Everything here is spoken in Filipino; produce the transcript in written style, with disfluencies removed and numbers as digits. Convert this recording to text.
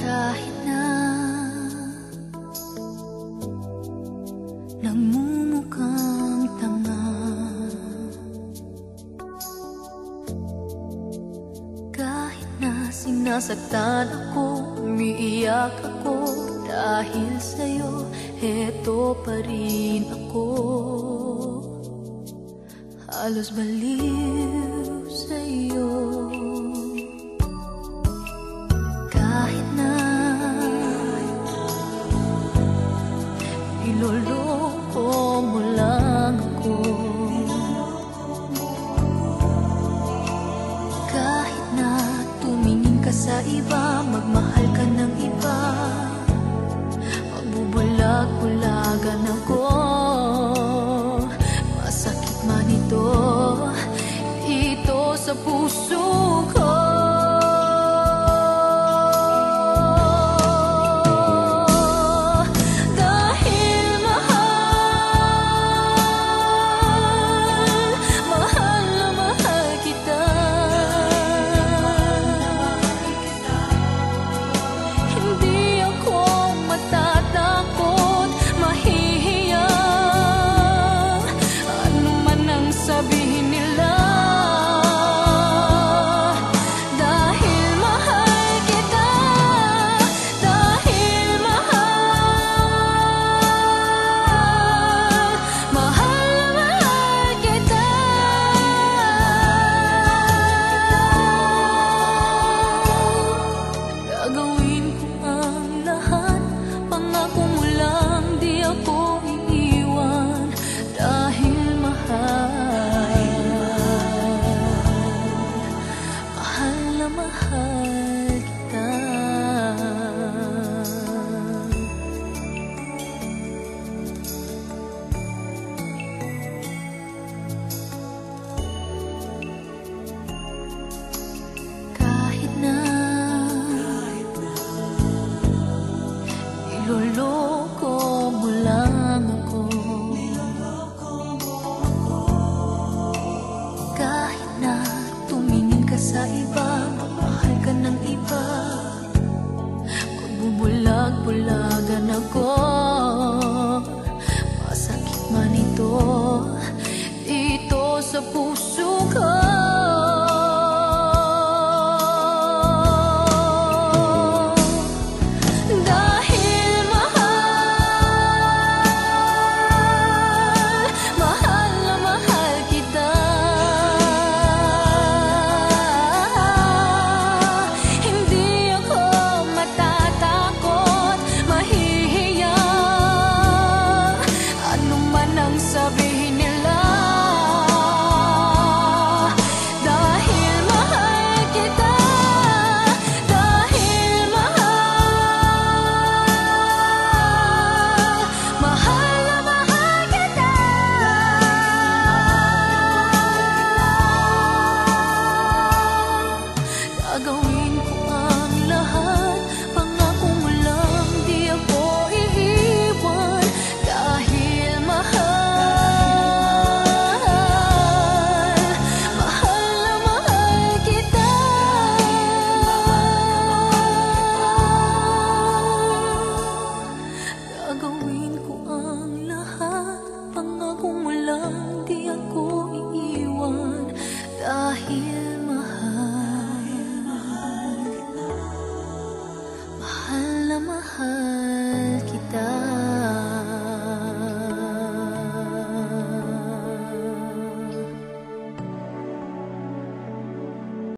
Kahit na nagmumukhang tanga, kahit na sinasaktan ako, umiiyak ako dahil sa'yo, heto pa rin ako. Halos baliw sa'yo. Kahit na iloloko mo lang ako, kahit na tumingin ka sa iba, magmahal ka ng iba, magbubulag-bulagan ako, masakit man ito sa puso ko. Niloloko mo lang ako, kahit na tumingin ka sa iba, magmahal ka ng iba, magbubulag-bulagan ako, masakit man ito sa puso.